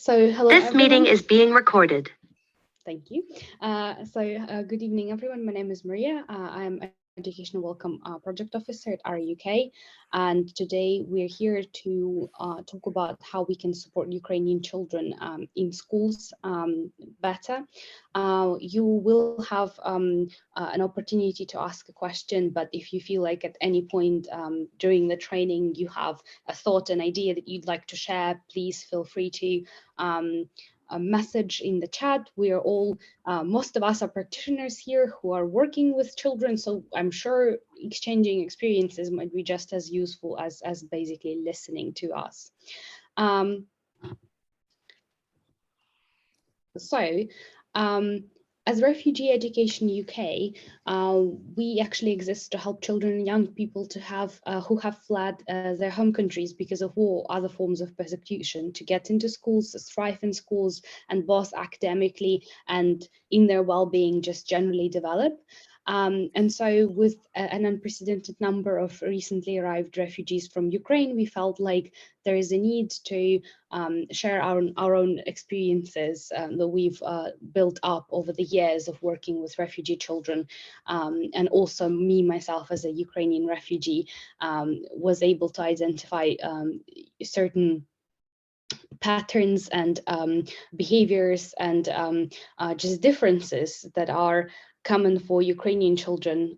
Hello, This meeting everyone. is being recorded. Thank you. Good evening, everyone. My name is Maria. I'm Educational Welcome Project Officer at REUK, and today we're here to talk about how we can support Ukrainian children in schools better. You will have an opportunity to ask a question, but if you feel like at any point during the training you have a thought, an idea that you'd like to share, please feel free to a message in the chat. We are all, most of us are practitioners here who are working with children, so I'm sure exchanging experiences might be just as useful as basically listening to us. As Refugee Education UK, we actually exist to help children and young people to have who have fled their home countries because of war, other forms of persecution, to get into schools, to thrive in schools, and both academically and in their well-being just generally develop. And so with an unprecedented number of recently arrived refugees from Ukraine, we felt like there is a need to share our own experiences that we've built up over the years of working with refugee children. And also me, myself, as a Ukrainian refugee, was able to identify certain patterns and behaviors and just differences that are common for Ukrainian children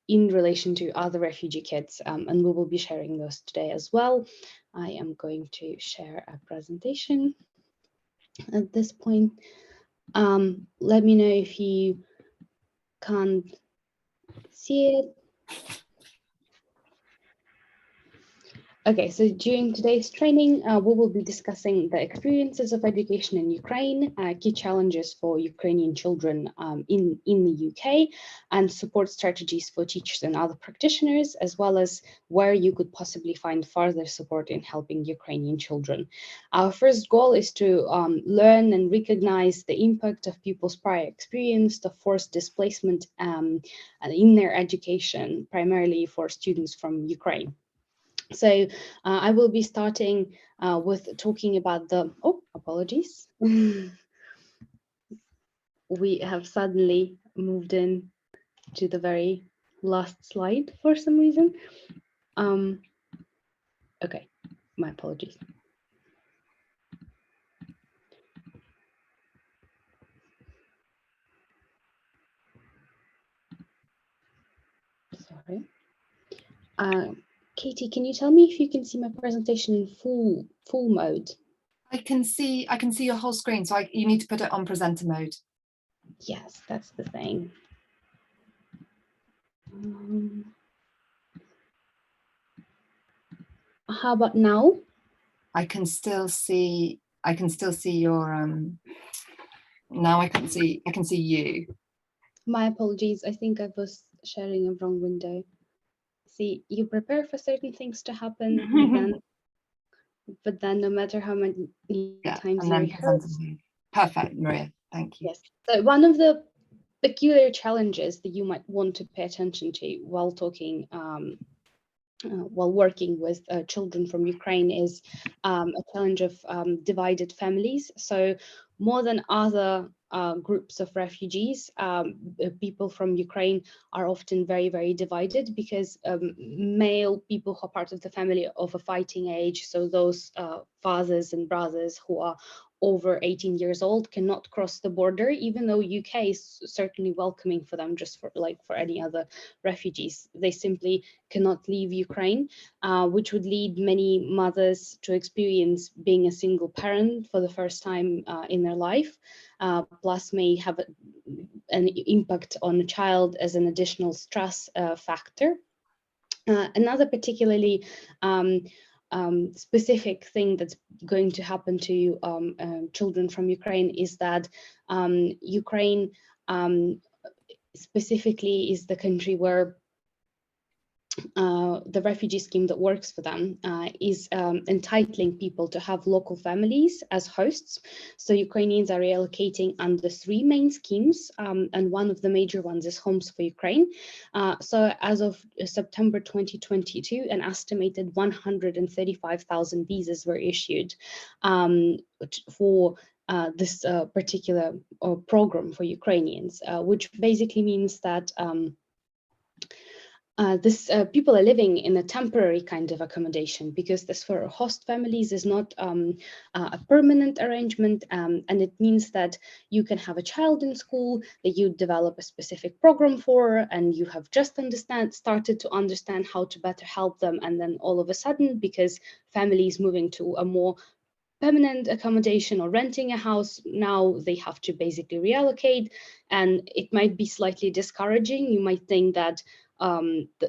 in relation to other refugee kids, and we will be sharing those today as well. I am going to share a presentation at this point. Let me know if you can't see it. Okay, so during today's training, we will be discussing the experiences of education in Ukraine, key challenges for Ukrainian children in the UK, and support strategies for teachers and other practitioners, as well as where you could possibly find further support in helping Ukrainian children. Our first goal is to learn and recognize the impact of people's prior experience of forced displacement in their education, primarily for students from Ukraine. So I will be starting with talking about the, apologies. We have suddenly moved in to the very last slide for some reason. Okay, my apologies. Sorry. Katie, can you tell me if you can see my presentation in full mode? I can see your whole screen, so you need to put it on presenter mode. Yes, that's the thing. How about now? I can still see your now I can see you. My apologies. I think I was sharing a wrong window. See, you prepare for certain things to happen, but then no matter how many times you rehearse. Perfect, Maria. Thank you. Yes. So one of the peculiar challenges that you might want to pay attention to while talking, while working with children from Ukraine is a challenge of divided families. So more than other groups of refugees, people from Ukraine are often very, very divided because male people who are part of the family of a fighting age, so those fathers and brothers who are over 18 years old cannot cross the border, even though UK is certainly welcoming for them, just for any other refugees. They simply cannot leave Ukraine, which would lead many mothers to experience being a single parent for the first time in their life, plus may have an impact on a child as an additional stress factor. Another particularly specific thing that's going to happen to children from Ukraine is that Ukraine specifically is the country where the refugee scheme that works for them is entitling people to have local families as hosts. So Ukrainians are reallocating under 3 main schemes, and one of the major ones is Homes for Ukraine. So as of September 2022, an estimated 135,000 visas were issued for this particular program for Ukrainians, which basically means that people are living in a temporary kind of accommodation, because this for host families is not a permanent arrangement, and it means that you can have a child in school that you develop a specific program for, and you have just started to understand how to better help them, and then all of a sudden, because families moving to a more permanent accommodation or renting a house, now they have to basically reallocate, and it might be slightly discouraging. You might think that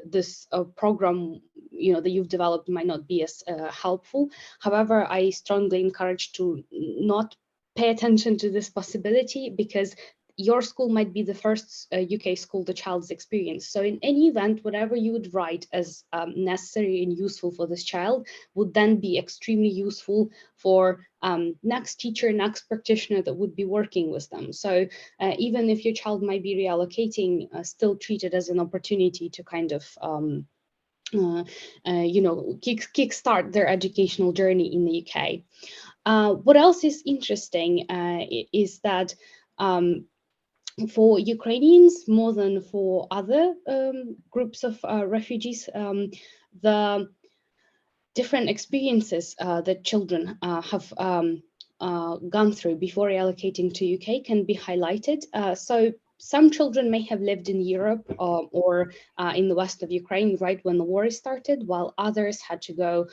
this program, that you've developed might not be as helpful. However, I strongly encourage to not pay attention to this possibility, because your school might be the first UK school the child's experienced. So in any event, whatever you would write as necessary and useful for this child would then be extremely useful for next teacher, next practitioner that would be working with them. So even if your child might be reallocating, still treat it as an opportunity to kind of kickstart their educational journey in the UK. What else is interesting is that for Ukrainians, more than for other groups of refugees, the different experiences that children have gone through before reallocating to UK can be highlighted. So some children may have lived in Europe or in the west of Ukraine right when the war started, while others had to go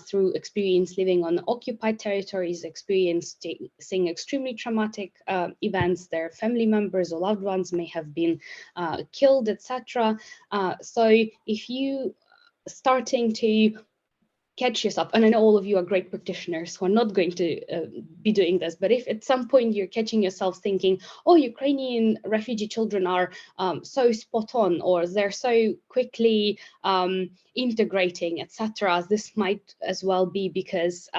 through experience living on occupied territories, experiencing extremely traumatic events. Their family members or loved ones may have been killed, etc. So if you starting to catch yourself, and I know all of you are great practitioners who are not going to be doing this, but if at some point you're catching yourself thinking, oh, Ukrainian refugee children are so spot on, or they're so quickly integrating, etc., this might as well be because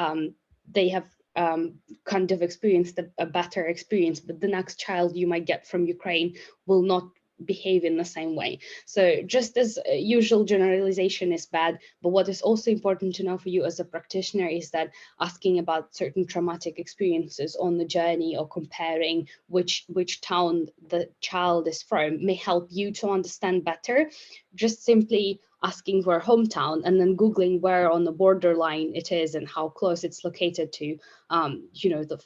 they have kind of experienced a better experience, but the next child you might get from Ukraine will not behave in the same way. So just as usual generalization is bad, but what is also important to know for you as a practitioner is that asking about certain traumatic experiences on the journey, or comparing which town the child is from, may help you to understand better. Just simply asking for hometown and then Googling where on the borderline it is and how close it's located to, the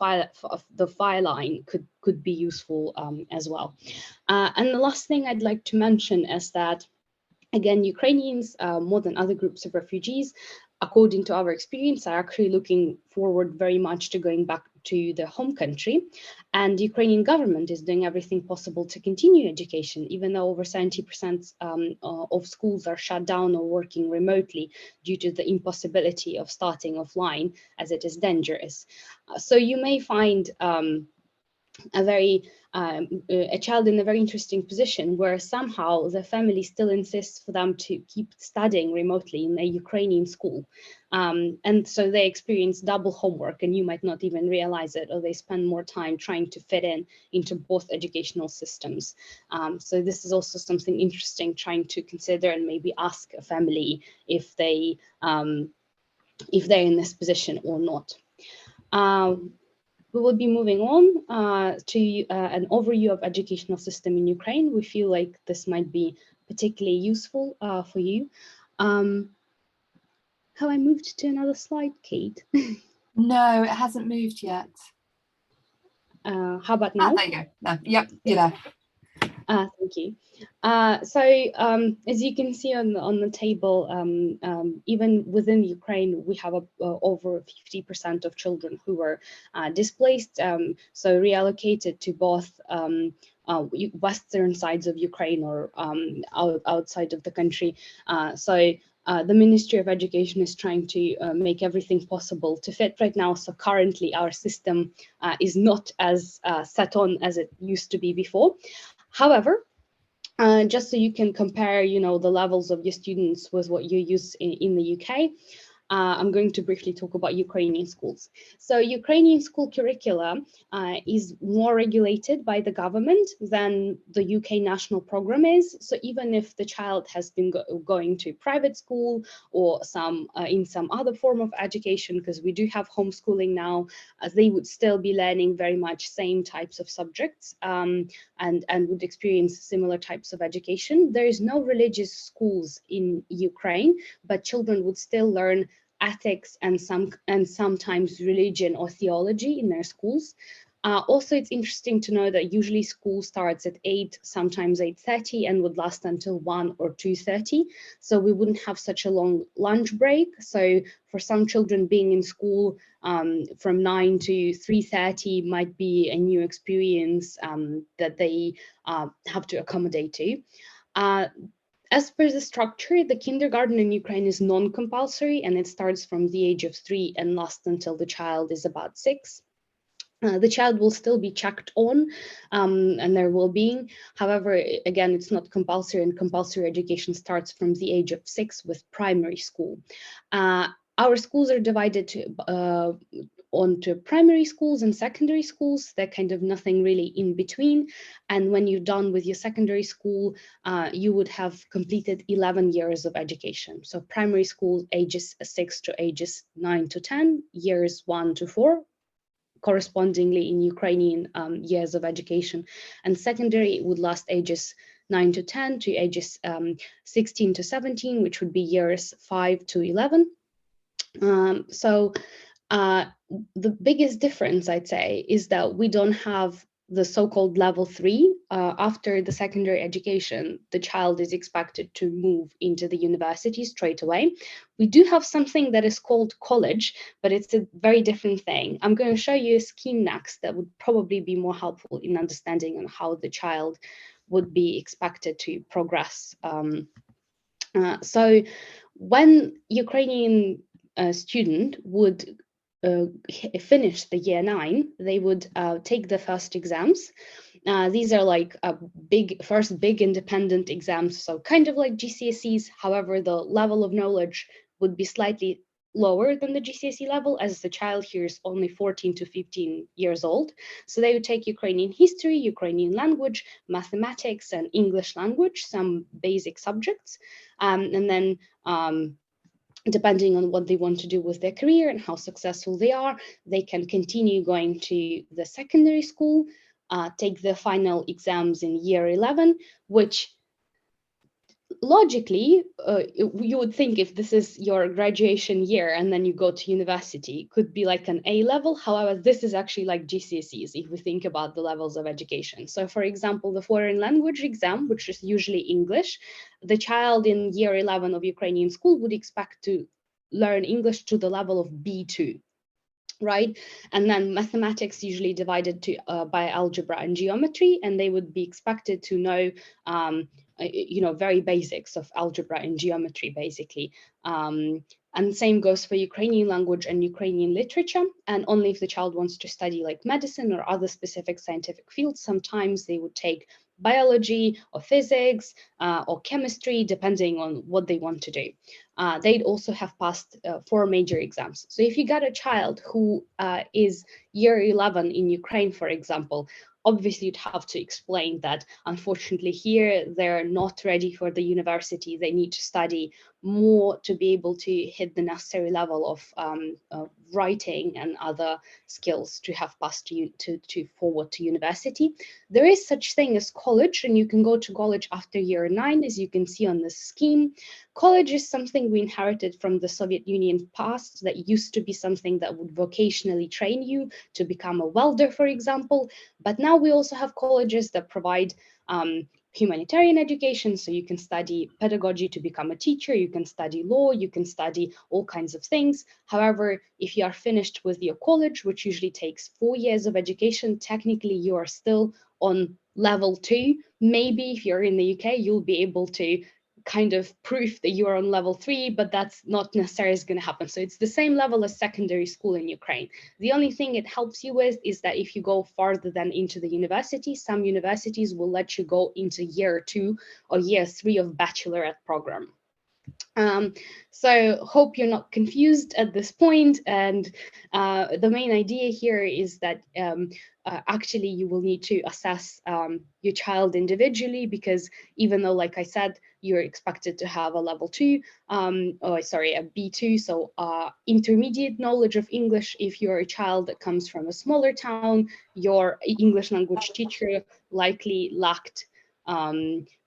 fire line could be useful as well. And the last thing I'd like to mention is that, again, Ukrainians, more than other groups of refugees, according to our experience, are actually looking forward very much to going back to their home country. And the Ukrainian government is doing everything possible to continue education, even though over 70% of schools are shut down or working remotely due to the impossibility of starting offline, as it is dangerous. So you may find a child in a very interesting position where somehow the family still insists for them to keep studying remotely in a Ukrainian school. And so they experience double homework, and you might not even realize it, or they spend more time trying to fit into both educational systems. So this is also something interesting trying to consider, and maybe ask a family if they're in this position or not. We will be moving on to an overview of educational system in Ukraine. We feel like this might be particularly useful for you. Have I moved to another slide, Kate? No, it hasn't moved yet. How about now? There you go. No, yep, you're there. Thank you. So as you can see on the table, even within Ukraine, we have over 50% of children who were displaced, so reallocated to both western sides of Ukraine or outside of the country. The Ministry of Education is trying to make everything possible to fit right now. So currently our system is not as set on as it used to be before. However, just so you can compare, the levels of your students with what you use in the UK. I'm going to briefly talk about Ukrainian schools. So Ukrainian school curricula is more regulated by the government than the UK national program is. So even if the child has been going to private school or in some other form of education, because we do have homeschooling now, they would still be learning very much same types of subjects, and would experience similar types of education. There is no religious schools in Ukraine, but children would still learn ethics and sometimes religion or theology in their schools. Also, it's interesting to know that usually school starts at 8, sometimes 8:30, and would last until 1 or 2:30. So we wouldn't have such a long lunch break. So for some children, being in school from 9 to 3:30 might be a new experience that they have to accommodate to. As per the structure, the kindergarten in Ukraine is non-compulsory, and it starts from the age of 3 and lasts until the child is about 6. The child will still be checked on and their well-being. However, again, it's not compulsory, and compulsory education starts from the age of 6 with primary school. Our schools are divided onto primary schools and secondary schools. They're kind of nothing really in between. And when you're done with your secondary school, you would have completed 11 years of education. So primary school ages 6 to ages 9 to 10, years 1 to 4, correspondingly in Ukrainian years of education. And secondary would last ages 9 to 10 to ages 16 to 17, which would be years 5 to 11. So the biggest difference, I'd say, is that we don't have the so-called level 3. After the secondary education, the child is expected to move into the university straight away. We do have something that is called college, but it's a very different thing. I'm going to show you a scheme next that would probably be more helpful in understanding on how the child would be expected to progress. So when Ukrainian student would finish the year 9, they would take the first exams. These are like first big independent exams, so kind of like GCSEs. However, the level of knowledge would be slightly lower than the GCSE level, as the child here is only 14 to 15 years old. So they would take Ukrainian history, Ukrainian language, mathematics, and English language, some basic subjects, and then depending on what they want to do with their career and how successful they are, they can continue going to the secondary school, take the final exams in year 11, which logically, you would think if this is your graduation year and then you go to university, could be like an A level. However, this is actually like GCSEs if we think about the levels of education. So for example, the foreign language exam, which is usually English, the child in year 11 of Ukrainian school would expect to learn English to the level of B2. Right, and then mathematics usually divided by algebra and geometry, and they would be expected to know very basics of algebra and geometry, basically. And same goes for Ukrainian language and Ukrainian literature. And only if the child wants to study like medicine or other specific scientific fields, sometimes they would take biology or physics or chemistry, depending on what they want to do. They'd also have passed 4 major exams. So if you got a child who is year 11 in Ukraine, for example, obviously you'd have to explain that unfortunately here they're not ready for the university. They need to study more to be able to hit the necessary level of writing and other skills to have passed to forward to university. There is such thing as college, and you can go to college after year 9, as you can see on this scheme. College is something we inherited from the Soviet Union past that used to be something that would vocationally train you to become a welder, for example. But now we also have colleges that provide humanitarian education, so you can study pedagogy to become a teacher, you can study law, you can study all kinds of things. However, if you are finished with your college, which usually takes 4 years of education, technically you are still on level 2. Maybe if you're in the UK, you'll be able to kind of proof that you are on level 3, but that's not necessarily going to happen. So it's the same level as secondary school in Ukraine. The only thing it helps you with is that if you go farther than into the university, some universities will let you go into year 2 or year 3 of bachelorette program. So hope you're not confused at this point. And the main idea here is that actually you will need to assess your child individually, because even though, like I said, you're expected to have a level 2, a B2, so intermediate knowledge of English. If you're a child that comes from a smaller town, your English language teacher likely lacked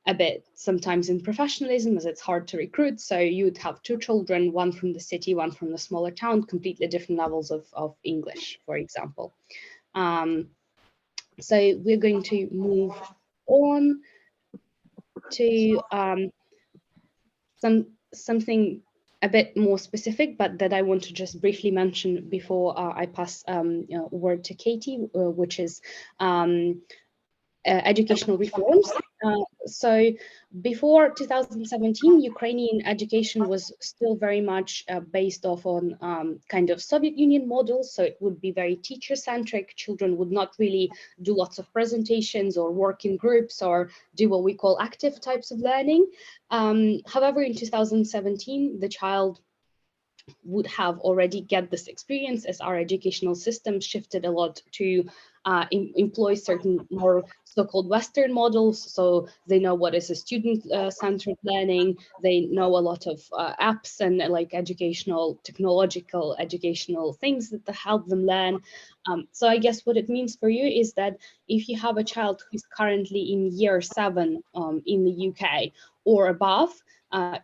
a bit sometimes in professionalism, as it's hard to recruit. So you'd have 2 children, one from the city, one from the smaller town, completely different levels of English, for example. So we're going to move on to something a bit more specific, but that I want to just briefly mention before I pass word to Katie, which is educational reforms. So before 2017, Ukrainian education was still very much based off on kind of Soviet Union models. So it would be very teacher-centric. Children would not really do lots of presentations or work in groups or do what we call active types of learning. However, in 2017, the child would have already get this experience, as our educational system shifted a lot to employ certain more so-called Western models. So they know what is a student-centered learning. They know a lot of apps and like technological educational things that help them learn. So I guess what it means for you is that if you have a child who is currently in year 7 in the UK or above,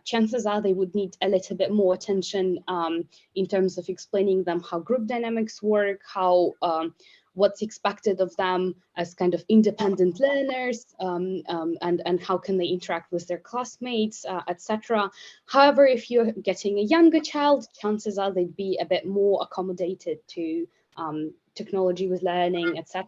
chances are they would need a little bit more attention in terms of explaining them how group dynamics work, how what's expected of them as kind of independent learners, and how can they interact with their classmates, etc. However, if you're getting a younger child, chances are they'd be a bit more accommodated to technology with learning, etc.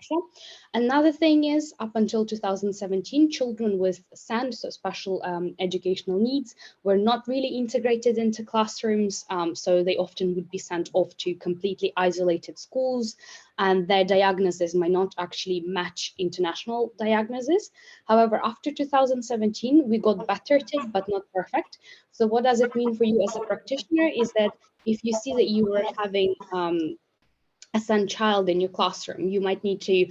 Another thing is, up until 2017, children with SEND, so special educational needs, were not really integrated into classrooms, so they often would be sent off to completely isolated schools, and their diagnosis might not actually match international diagnoses. However, after 2017, we got better at it, but not perfect. So what does it mean for you as a practitioner is that if you see that you are having a SEND child in your classroom, you might need to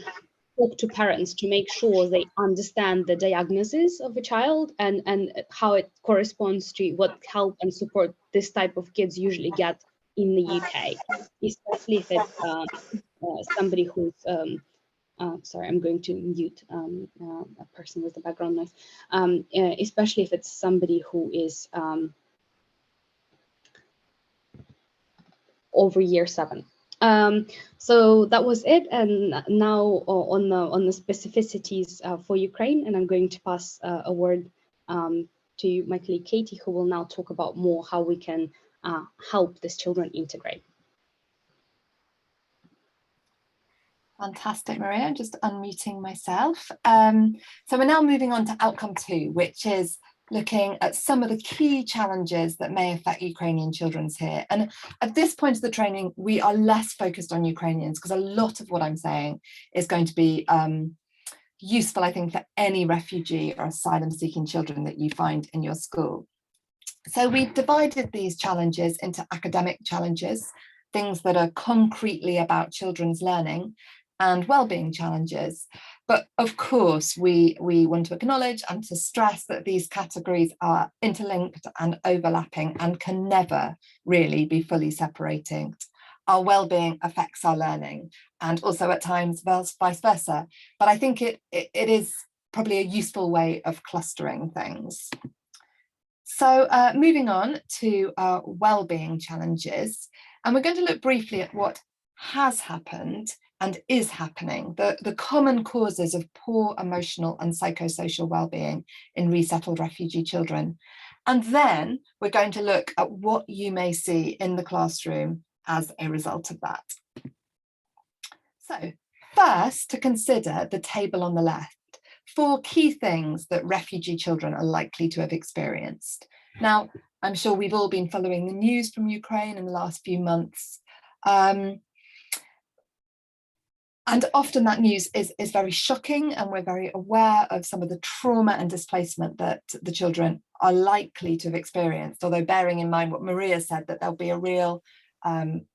talk to parents to make sure they understand the diagnosis of a child and how it corresponds to what help and support this type of kids usually get in the UK, especially if it's somebody who's, sorry, I'm going to mute a person with the background noise, especially if it's somebody who is over year 7. So that was it, and now on the specificities for Ukraine, and I'm going to pass a word to my colleague Katie, who will now talk about more how we can help these children integrate. Fantastic, Maria. I'm just unmuting myself. So we're now moving on to outcome 2, which is looking at some of the key challenges that may affect Ukrainian children here. And at this point of the training, we are less focused on Ukrainians because a lot of what I'm saying is going to be useful, I think, for any refugee or asylum-seeking children that you find in your school. So we've divided these challenges into academic challenges, things that are concretely about children's learning, and wellbeing challenges. But of course, we want to acknowledge and to stress that these categories are interlinked and overlapping and can never really be fully separated. Our wellbeing affects our learning, and also at times vice versa. But I think it is probably a useful way of clustering things. So moving on to our wellbeing challenges, and we're going to look briefly at what has happened and is happening, the common causes of poor emotional and psychosocial well-being in resettled refugee children. And then we're going to look at what you may see in the classroom as a result of that. So first, to consider the table on the left. 4 key things that refugee children are likely to have experienced. Now, I'm sure we've all been following the news from Ukraine in the last few months. And often that news is very shocking, and we're very aware of some of the trauma and displacement that the children are likely to have experienced, although bearing in mind what Maria said, that there'll be a real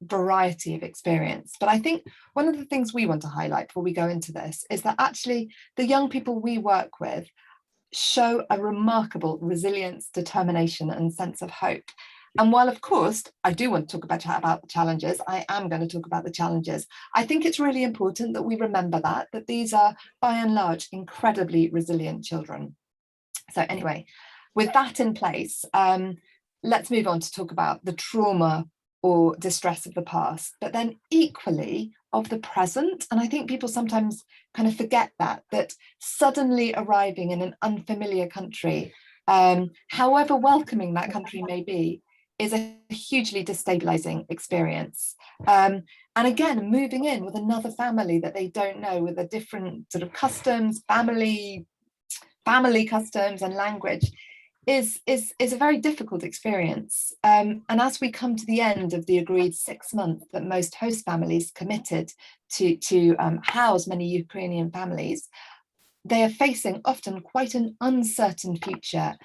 variety of experience. But I think one of the things we want to highlight before we go into this is that actually the young people we work with show a remarkable resilience, determination, and sense of hope. And while, of course, I do want to talk about the challenges, I am going to talk about the challenges. I think it's really important that we remember that these are, by and large, incredibly resilient children. So anyway, with that in place, let's move on to talk about the trauma or distress of the past, but then equally of the present. And I think people sometimes kind of forget that suddenly arriving in an unfamiliar country, however welcoming that country may be, is a hugely destabilizing experience. And again, moving in with another family that they don't know, with a different sort of customs, family customs and language, is a very difficult experience. And as we come to the end of the agreed 6 months that most host families committed to house many Ukrainian families, they are facing often quite an uncertain future,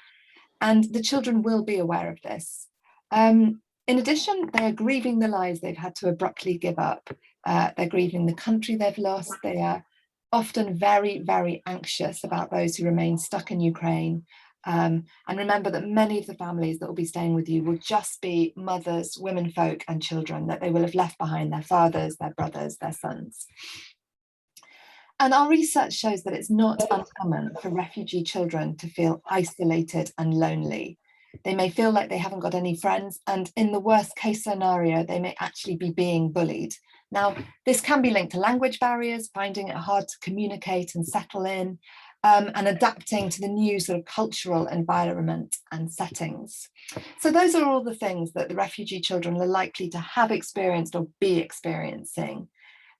and the children will be aware of this. In addition, they are grieving the lives they've had to abruptly give up. They're grieving the country they've lost. They are often very, very anxious about those who remain stuck in Ukraine. And remember that many of the families that will be staying with you will just be mothers, women folk, and children that they will have left behind, their fathers, their brothers, their sons. And our research shows that it's not uncommon for refugee children to feel isolated and lonely. They may feel like they haven't got any friends, and in the worst case scenario, they may actually be being bullied. Now, this can be linked to language barriers, finding it hard to communicate and settle in, and adapting to the new sort of cultural environment and settings. So those are all the things that the refugee children are likely to have experienced or be experiencing.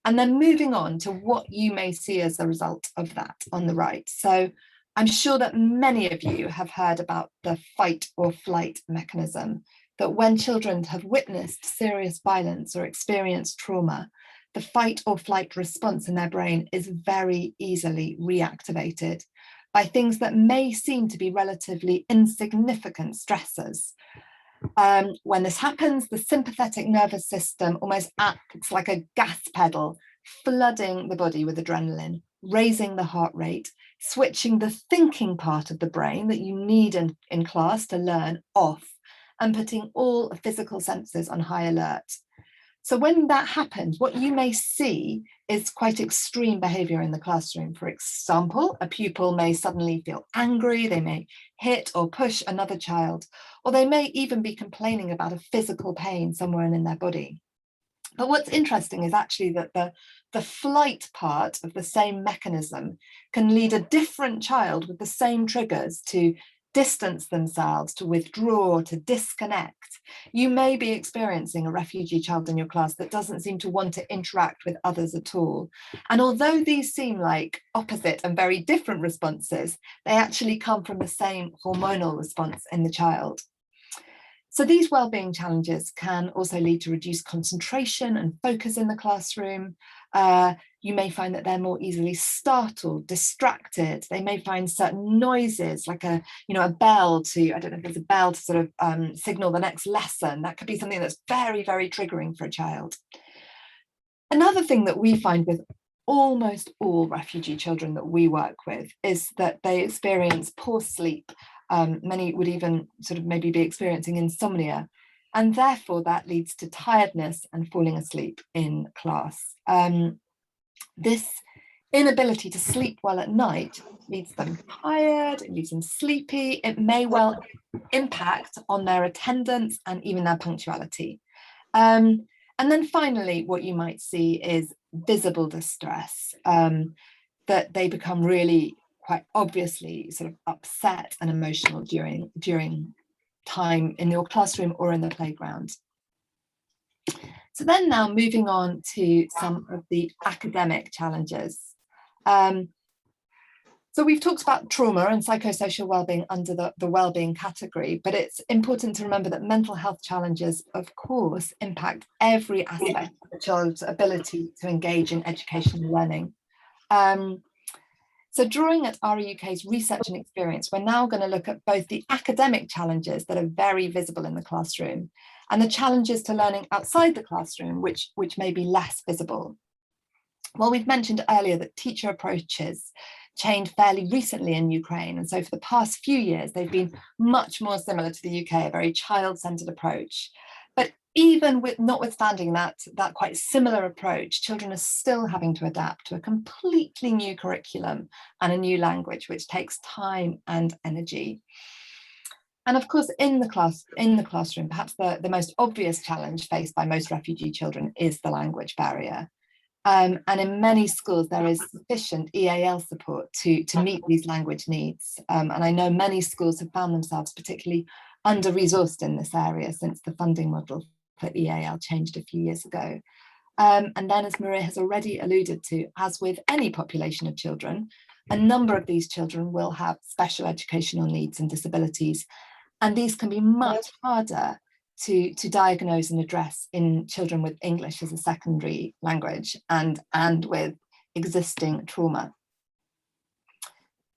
And then moving on to what you may see as a result of that on the right. So I'm sure that many of you have heard about the fight or flight mechanism, that when children have witnessed serious violence or experienced trauma, the fight or flight response in their brain is very easily reactivated by things that may seem to be relatively insignificant stressors. When this happens, the sympathetic nervous system almost acts like a gas pedal, flooding the body with adrenaline, raising the heart rate, switching the thinking part of the brain that you need in class to learn off, and putting all physical senses on high alert. So when that happens, what you may see is quite extreme behavior in the classroom. For example, a pupil may suddenly feel angry, they may hit or push another child, or they may even be complaining about a physical pain somewhere in their body. But what's interesting is actually that the flight part of the same mechanism can lead a different child with the same triggers to distance themselves, to withdraw, to disconnect. You may be experiencing a refugee child in your class that doesn't seem to want to interact with others at all. And although these seem like opposite and very different responses, they actually come from the same hormonal response in the child. So these wellbeing challenges can also lead to reduced concentration and focus in the classroom. You may find that they're more easily startled, distracted. They may find certain noises like a bell to, I don't know if there's a bell to sort of signal the next lesson. That could be something that's very, very triggering for a child. Another thing that we find with almost all refugee children that we work with is that they experience poor sleep. Many would even sort of maybe be experiencing insomnia, and therefore that leads to tiredness and falling asleep in class. This inability to sleep well at night leaves them tired, it leaves them sleepy, it may well impact on their attendance and even their punctuality. And then finally, what you might see is visible distress, that they become really quite obviously sort of upset and emotional during time in your classroom or in the playground. So then now moving on to some of the academic challenges. So So we've talked about trauma and psychosocial wellbeing under the wellbeing category, but it's important to remember that mental health challenges, of course, impact every aspect of a child's ability to engage in education and learning. So drawing at REUK's research and experience, we're now going to look at both the academic challenges that are very visible in the classroom and the challenges to learning outside the classroom, which may be less visible. Well, we've mentioned earlier that teacher approaches changed fairly recently in Ukraine. And so for the past few years, they've been much more similar to the UK, a very child-centered approach. But even with notwithstanding that quite similar approach, children are still having to adapt to a completely new curriculum and a new language, which takes time and energy. And of course, in the classroom, perhaps the most obvious challenge faced by most refugee children is the language barrier. And in many schools, there is sufficient EAL support to meet these language needs. And I know many schools have found themselves particularly under-resourced in this area since the funding model for EAL changed a few years ago. And then, as Maria has already alluded to, as with any population of children, a number of these children will have special educational needs and disabilities. And these can be much harder to diagnose and address in children with English as a secondary language and with existing trauma.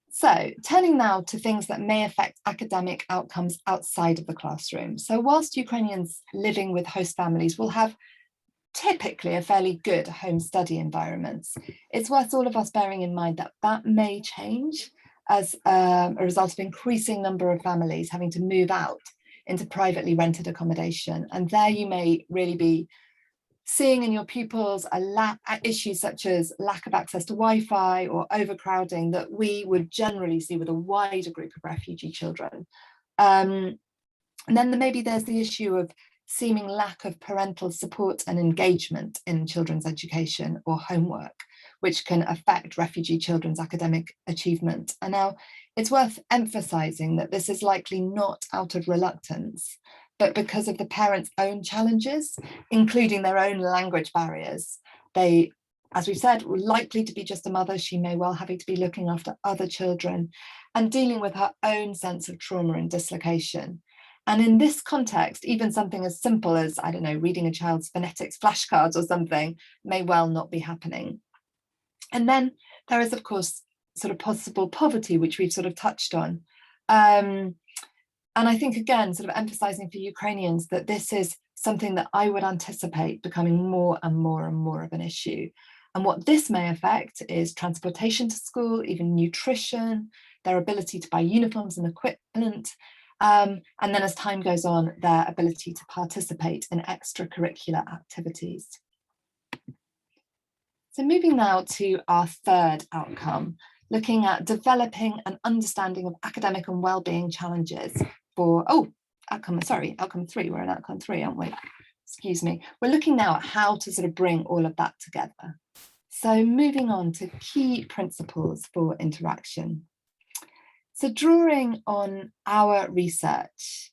So turning now to things that may affect academic outcomes outside of the classroom. So whilst Ukrainians living with host families will have typically a fairly good home study environments, it's worth all of us bearing in mind that that may change as a result of increasing number of families having to move out into privately rented accommodation. And there you may really be seeing in your pupils issues such as lack of access to Wi-Fi or overcrowding that we would generally see with a wider group of refugee children. And then maybe there's the issue of seeming lack of parental support and engagement in children's education or homework, which can affect refugee children's academic achievement. And now it's worth emphasising that this is likely not out of reluctance, but because of the parents' own challenges, including their own language barriers. They, as we've said, were likely to be just a mother. She may well having to be looking after other children and dealing with her own sense of trauma and dislocation. And in this context, even something as simple as, I don't know, reading a child's phonetics flashcards or something may well not be happening. And then there is, of course, sort of possible poverty, which we've sort of touched on. And I think, again, sort of emphasizing for Ukrainians that this is something that I would anticipate becoming more and more and more of an issue. And what this may affect is transportation to school, even nutrition, their ability to buy uniforms and equipment, and then as time goes on, their ability to participate in extracurricular activities. So moving now to our third outcome, looking at developing an understanding of academic and wellbeing challenges for, outcome 3, we're in outcome 3, aren't we? Excuse me. We're looking now at how to sort of bring all of that together. So moving on to key principles for interaction. So drawing on our research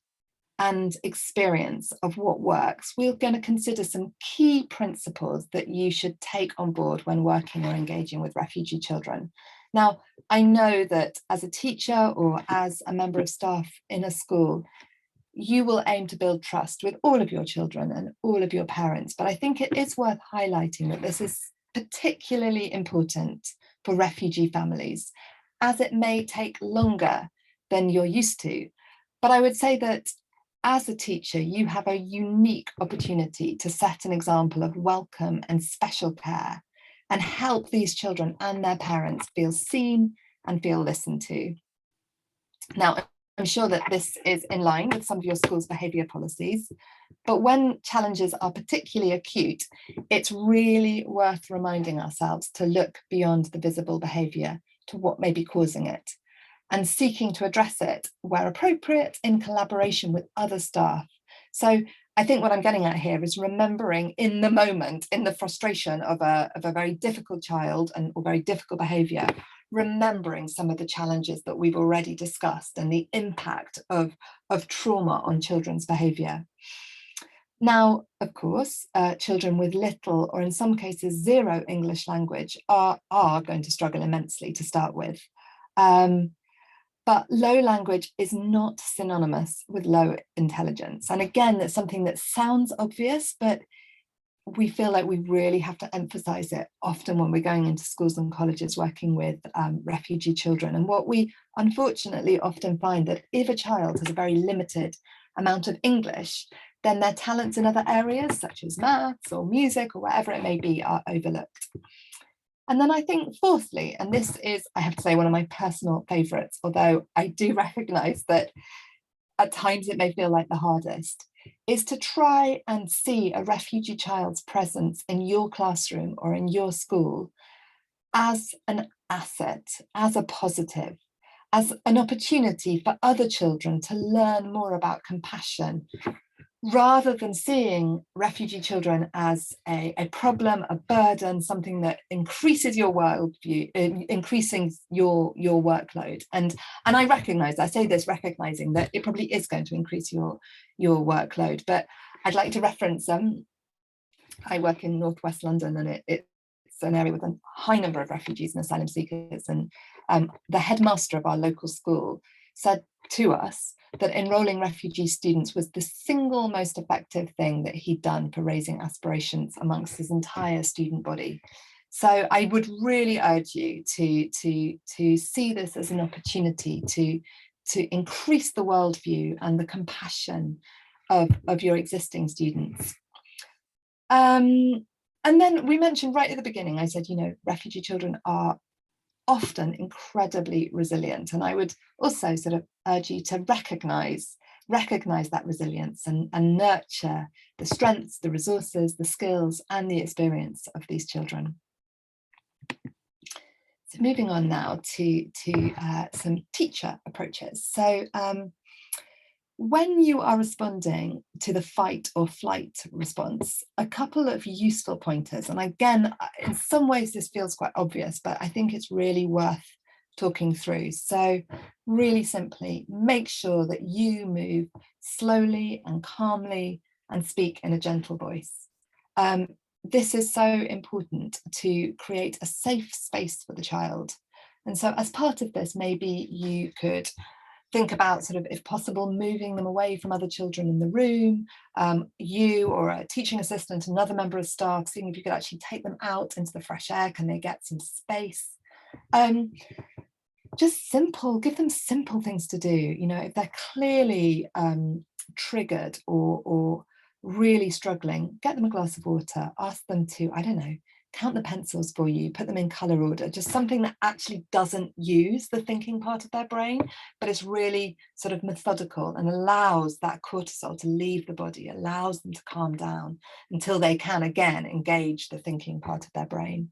and experience of what works, we're going to consider some key principles that you should take on board when working or engaging with refugee children. Now, I know that as a teacher or as a member of staff in a school, you will aim to build trust with all of your children and all of your parents, but I think it is worth highlighting that this is particularly important for refugee families, as it may take longer than you're used to. But I would say that as a teacher, you have a unique opportunity to set an example of welcome and special care and help these children and their parents feel seen and feel listened to. Now, I'm sure that this is in line with some of your school's behaviour policies, but when challenges are particularly acute, it's really worth reminding ourselves to look beyond the visible behaviour to what may be causing it, and seeking to address it where appropriate in collaboration with other staff. So I think what I'm getting at here is remembering in the moment, in the frustration of a very difficult child or very difficult behaviour, remembering some of the challenges that we've already discussed and the impact of trauma on children's behaviour. Now, of course, children with little or in some cases zero English language are going to struggle immensely to start with. But low language is not synonymous with low intelligence. And again, that's something that sounds obvious, but we feel like we really have to emphasize it often when we're going into schools and colleges working with refugee children. And what we unfortunately often find that if a child has a very limited amount of English, then their talents in other areas such as maths or music or whatever it may be are overlooked. And then I think fourthly, and this is, I have to say, one of my personal favorites, although I do recognize that at times it may feel like the hardest, is to try and see a refugee child's presence in your classroom or in your school as an asset, as a positive, as an opportunity for other children to learn more about compassion, rather than seeing refugee children as a problem, a burden, something that increases your worldview, increasing your workload. And I recognize, I say this recognizing that it probably is going to increase your workload, but I'd like to reference, I work in Northwest London, and it's an area with a high number of refugees and asylum seekers, and the headmaster of our local school said to us that enrolling refugee students was the single most effective thing that he'd done for raising aspirations amongst his entire student body. So I would really urge you to see this as an opportunity to increase the worldview and the compassion of your existing students. And then we mentioned right at the beginning, I said, refugee children are often incredibly resilient. And I would also sort of urge you to recognize that resilience and nurture the strengths, the resources, the skills, and the experience of these children. So moving on now to some teacher approaches. So when you are responding to the fight or flight response, a couple of useful pointers, and again, in some ways this feels quite obvious, but I think it's really worth talking through. So really simply, make sure that you move slowly and calmly and speak in a gentle voice. This is so important to create a safe space for the child. And so as part of this, maybe you could think about sort of, if possible, moving them away from other children in the room, you or a teaching assistant, another member of staff, seeing if you could actually take them out into the fresh air. Can they get some space? Just simple, give them simple things to do. If they're clearly triggered or really struggling, get them a glass of water, ask them to, I don't know, count the pencils for you, put them in color order, just something that actually doesn't use the thinking part of their brain, but is really sort of methodical and allows that cortisol to leave the body, allows them to calm down until they can again engage the thinking part of their brain.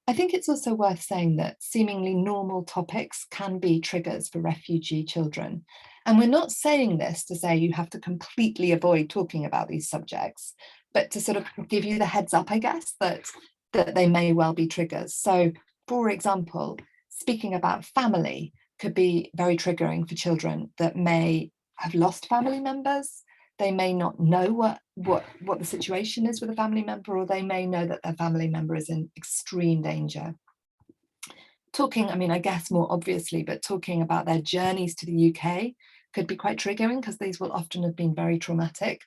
I think it's also worth saying that seemingly normal topics can be triggers for refugee children. And we're not saying this to say you have to completely avoid talking about these subjects, but to sort of give you the heads up, I guess, that they may well be triggers. So, for example, speaking about family could be very triggering for children that may have lost family members. They may not know what the situation is with a family member, or they may know that their family member is in extreme danger. Talking, I guess more obviously, but talking about their journeys to the UK could be quite triggering, because these will often have been very traumatic.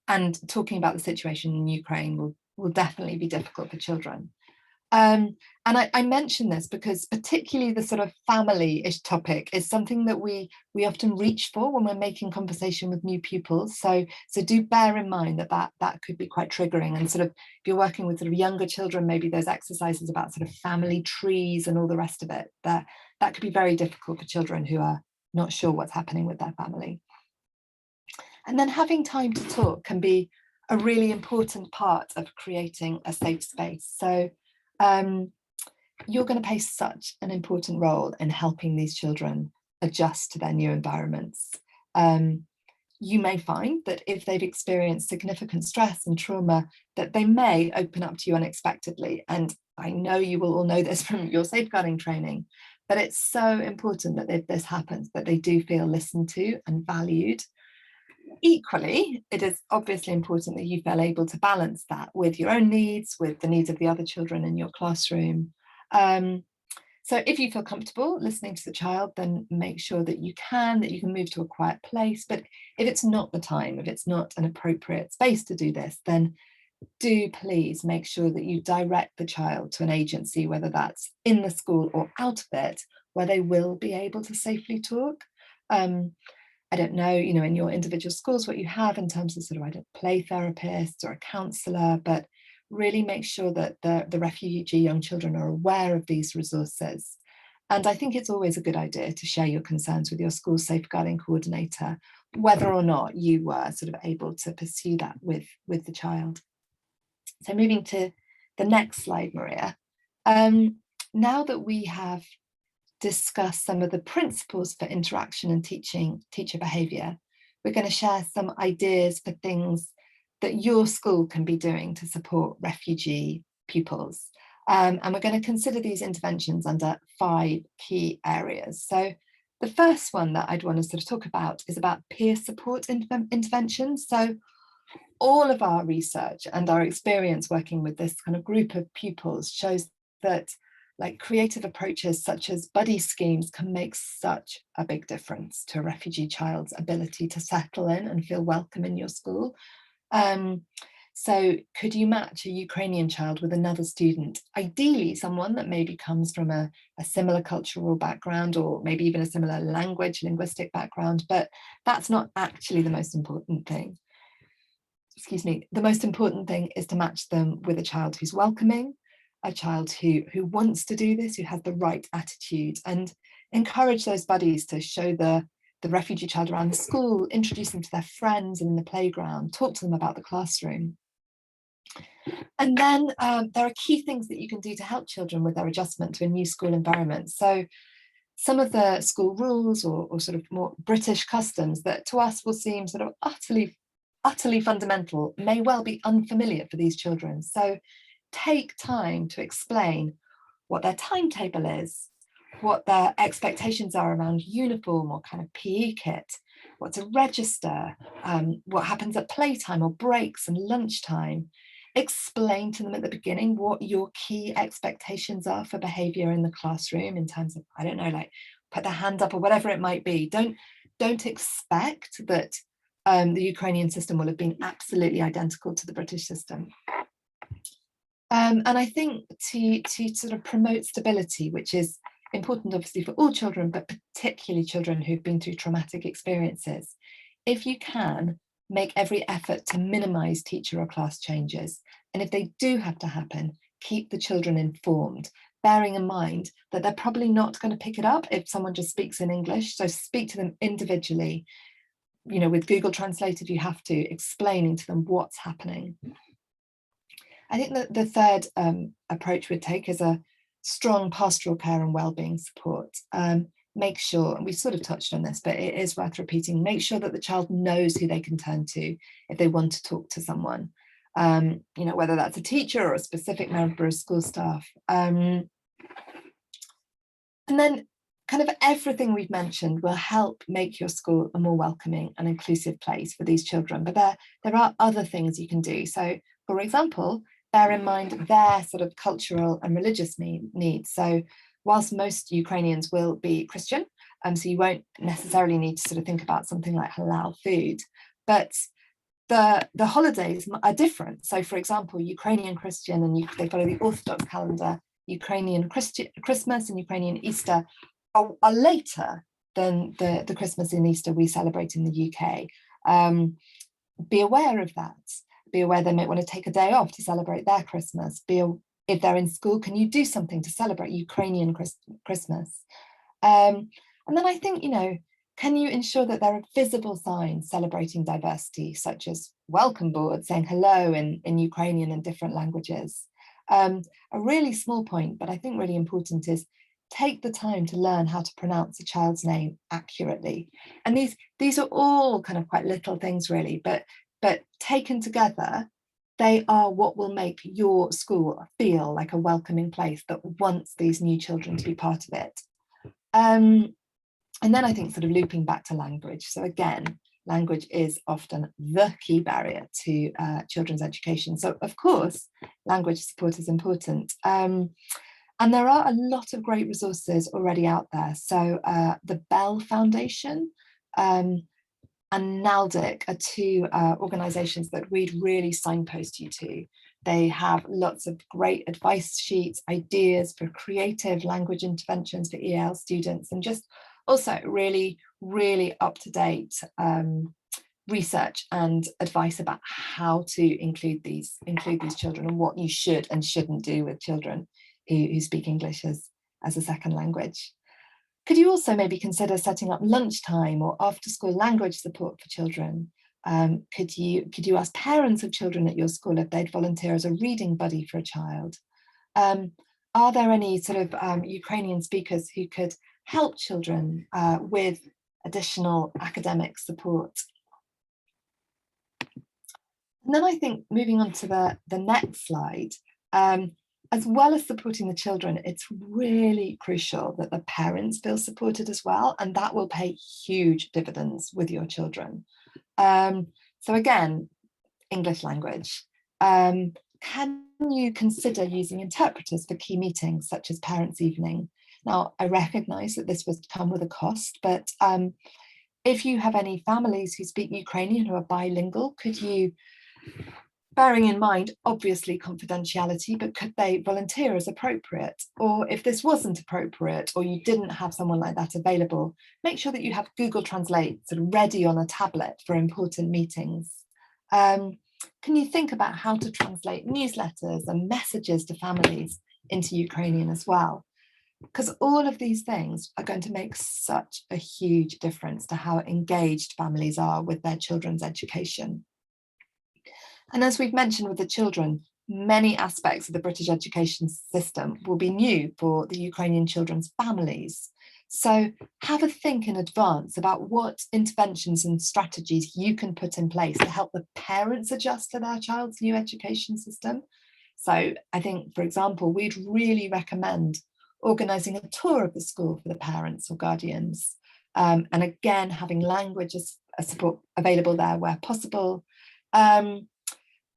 And talking about the situation in Ukraine will definitely be difficult for children. And I mention this because particularly the sort of family-ish topic is something that we often reach for when we're making conversation with new pupils. So do bear in mind that could be quite triggering. And sort of, if you're working with sort of younger children, maybe those exercises about sort of family trees and all the rest of it, that could be very difficult for children who are not sure what's happening with their family. And then having time to talk can be a really important part of creating a safe space. So you're going to play such an important role in helping these children adjust to their new environments. You may find that if they've experienced significant stress and trauma, that they may open up to you unexpectedly. And I know you will all know this from your safeguarding training, but it's so important that if this happens, that they do feel listened to and valued. Equally, it is obviously important that you feel able to balance that with your own needs, with the needs of the other children in your classroom. So if you feel comfortable listening to the child, then make sure that you can move to a quiet place. But if it's not the time, if it's not an appropriate space to do this, then do please make sure that you direct the child to an agency, whether that's in the school or out of it, where they will be able to safely talk. I don't know, in your individual schools, what you have in terms of sort of, play therapists or a counsellor, but really make sure that the refugee young children are aware of these resources. And I think it's always a good idea to share your concerns with your school safeguarding coordinator, whether or not you were sort of able to pursue that with the child. So moving to the next slide, Maria. Now that we have discussed some of the principles for interaction and teacher behaviour, we're going to share some ideas for things that your school can be doing to support refugee pupils. And we're going to consider these interventions under 5 key areas. So the first one that I'd want to sort of talk about is about peer support interventions. So all of our research and our experience working with this kind of group of pupils shows that creative approaches such as buddy schemes can make such a big difference to a refugee child's ability to settle in and feel welcome in your school. So could you match a Ukrainian child with another student, ideally someone that maybe comes from a similar cultural background or maybe even a similar linguistic background, but that's not actually the most important thing. Excuse me, the most important thing is to match them with a child who's welcoming, a child who wants to do this, who has the right attitude, and encourage those buddies to show the refugee child around the school, introduce them to their friends and in the playground, talk to them about the classroom. And then there are key things that you can do to help children with their adjustment to a new school environment. So some of the school rules or sort of more British customs that to us will seem sort of utterly fundamental may well be unfamiliar for these children. So take time to explain what their timetable is, what their expectations are around uniform or kind of PE kit, what to register, what happens at playtime or breaks and lunchtime. Explain to them at the beginning what your key expectations are for behaviour in the classroom in terms of, I don't know, like put their hand up or whatever it might be. Don't expect that the Ukrainian system will have been absolutely identical to the British system. And I think to sort of promote stability, which is important obviously for all children, but particularly children who've been through traumatic experiences, if you can, make every effort to minimise teacher or class changes. And if they do have to happen, keep the children informed, bearing in mind that they're probably not going to pick it up if someone just speaks in English. So speak to them individually, with Google Translate if you have to, explaining to them what's happening. I think that the third approach we'd take is a strong pastoral care and wellbeing support. Make sure, and we've sort of touched on this, but it is worth repeating, make sure that the child knows who they can turn to if they want to talk to someone, whether that's a teacher or a specific member of school staff. And then kind of everything we've mentioned will help make your school a more welcoming and inclusive place for these children. But there are other things you can do. So, for example, bear in mind their sort of cultural and religious needs. So whilst most Ukrainians will be Christian, so you won't necessarily need to sort of think about something like halal food, but the holidays are different. So for example, Ukrainian Christian, and they follow the Orthodox calendar, Ukrainian Christmas and Ukrainian Easter are later than the Christmas and Easter we celebrate in the UK. Be aware of that. Be aware they might want to take a day off to celebrate their Christmas. If they're in school, can you do something to celebrate Ukrainian Christmas? And then I think, can you ensure that there are visible signs celebrating diversity, such as welcome boards saying hello in Ukrainian and different languages? A really small point, but I think really important, is take the time to learn how to pronounce a child's name accurately. And these are all kind of quite little things really, but taken together, they are what will make your school feel like a welcoming place that wants these new children to be part of it. And then I think sort of looping back to language. So again, language is often the key barrier to children's education. So of course, language support is important. And there are a lot of great resources already out there. So the Bell Foundation and NALDIC are two organisations that we'd really signpost you to. They have lots of great advice sheets, ideas for creative language interventions for EL students, and just also really, really up-to-date research and advice about how to include these children and what you should and shouldn't do with children who speak English as a second language. Could you also maybe consider setting up lunchtime or after-school language support for children? Could you ask parents of children at your school if they'd volunteer as a reading buddy for a child? Are there any sort of Ukrainian speakers who could help children with additional academic support? And then I think moving on to the next slide, as well as supporting the children, it's really crucial that the parents feel supported as well, and that will pay huge dividends with your children. So again, English language. Can you consider using interpreters for key meetings such as Parents' Evening? Now, I recognise that this would come with a cost, but if you have any families who speak Ukrainian who are bilingual, could you, bearing in mind, obviously, confidentiality, but could they volunteer as appropriate? Or if this wasn't appropriate, or you didn't have someone like that available, make sure that you have Google Translate sort of ready on a tablet for important meetings. Can you think about how to translate newsletters and messages to families into Ukrainian as well? Because all of these things are going to make such a huge difference to how engaged families are with their children's education. And as we've mentioned with the children, many aspects of the British education system will be new for the Ukrainian children's families. So have a think in advance about what interventions and strategies you can put in place to help the parents adjust to their child's new education system. So I think, for example, we'd really recommend organising a tour of the school for the parents or guardians. And again, having language as a support available there where possible.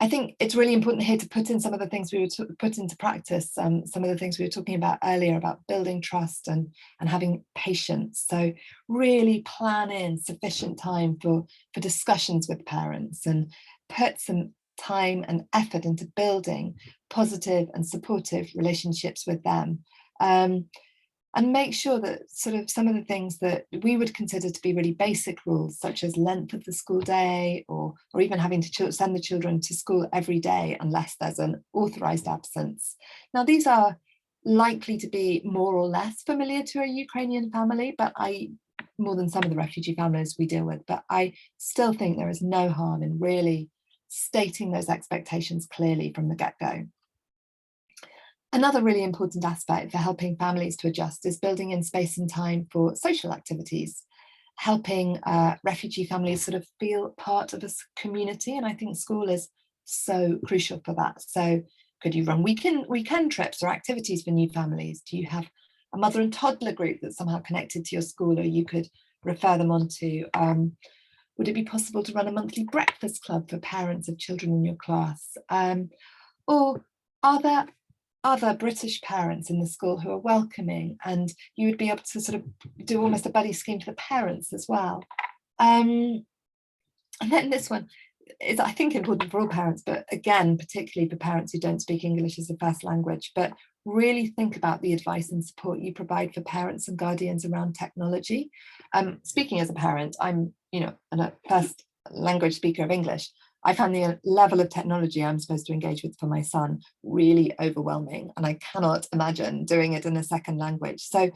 I think it's really important here to put in some of the things we were put into practice, some of the things we were talking about earlier about building trust and having patience. So really plan in sufficient time for discussions with parents and put some time and effort into building positive and supportive relationships with them. And make sure that sort of some of the things that we would consider to be really basic rules, such as length of the school day, or even having to send the children to school every day unless there's an authorised absence. Now, these are likely to be more or less familiar to a Ukrainian family, but more than some of the refugee families we deal with, but I still think there is no harm in really stating those expectations clearly from the get-go. Another really important aspect for helping families to adjust is building in space and time for social activities, helping refugee families sort of feel part of a community. And I think school is so crucial for that. So could you run weekend trips or activities for new families? Do you have a mother and toddler group that's somehow connected to your school, or you could refer them on to? Would it be possible to run a monthly breakfast club for parents of children in your class? Or are there other British parents in the school who are welcoming, and you would be able to sort of do almost a buddy scheme for the parents as well? And then this one is, I think, important for all parents, but again, particularly for parents who don't speak English as a first language, but really think about the advice and support you provide for parents and guardians around technology. Speaking as a parent, I'm, a first language speaker of English. I found the level of technology I'm supposed to engage with for my son really overwhelming, and I cannot imagine doing it in a second language. So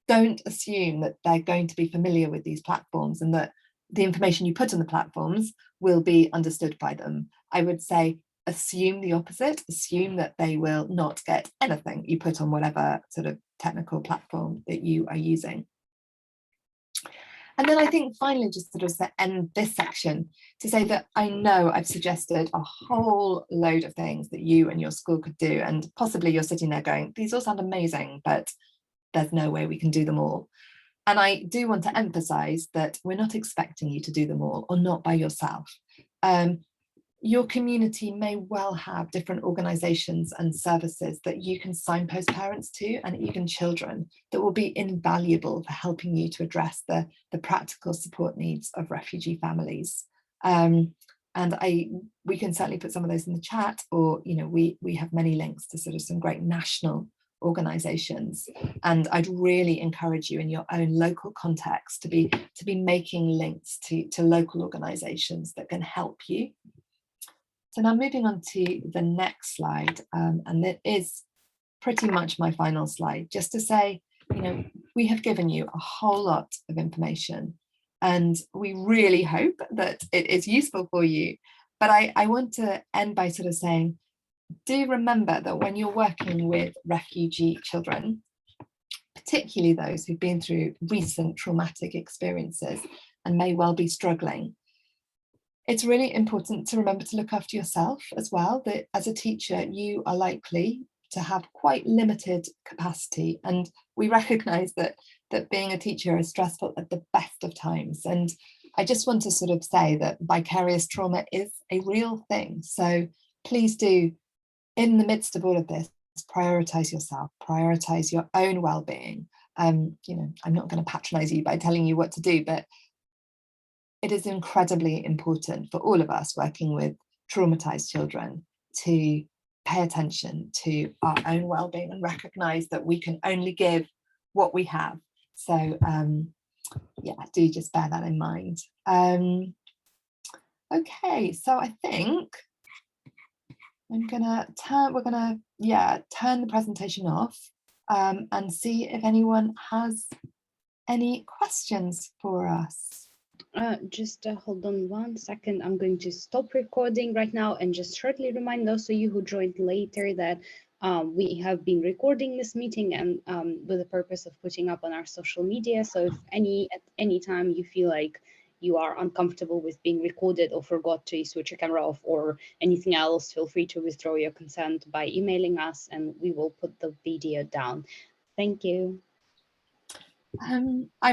don't assume that they're going to be familiar with these platforms and that the information you put on the platforms will be understood by them. I would say assume the opposite, assume that they will not get anything you put on whatever sort of technical platform that you are using. And then I think finally, just sort of to end this section, to say that I know I've suggested a whole load of things that you and your school could do, and possibly you're sitting there going, these all sound amazing, but there's no way we can do them all. And I do want to emphasize that we're not expecting you to do them all, or not by yourself. your community may well have different organisations and services that you can signpost parents to, and even children, that will be invaluable for helping you to address the practical support needs of refugee families. And we can certainly put some of those in the chat, or we have many links to sort of some great national organisations, and I'd really encourage you in your own local context to be making links to local organisations that can help you. So now moving on to the next slide, and it is pretty much my final slide, just to say, we have given you a whole lot of information, and we really hope that it is useful for you. But I want to end by sort of saying, do remember that when you're working with refugee children, particularly those who've been through recent traumatic experiences and may well be struggling, it's really important to remember to look after yourself as well. That as a teacher, you are likely to have quite limited capacity, and we recognise that being a teacher is stressful at the best of times. And I just want to sort of say that vicarious trauma is a real thing. So please do, in the midst of all of this, prioritise yourself, prioritise your own well-being. I'm not going to patronise you by telling you what to do, but it is incredibly important for all of us working with traumatized children to pay attention to our own well-being and recognise that we can only give what we have. So yeah, do just bear that in mind. Okay, so I think we're gonna turn the presentation off and see if anyone has any questions for us. Just hold on 1 second. I'm going to stop recording right now and just shortly remind those of you who joined later that we have been recording this meeting and with the purpose of putting up on our social media. So if at any time you feel like you are uncomfortable with being recorded or forgot to switch your camera off or anything else, feel free to withdraw your consent by emailing us and we will put the video down. Thank you. I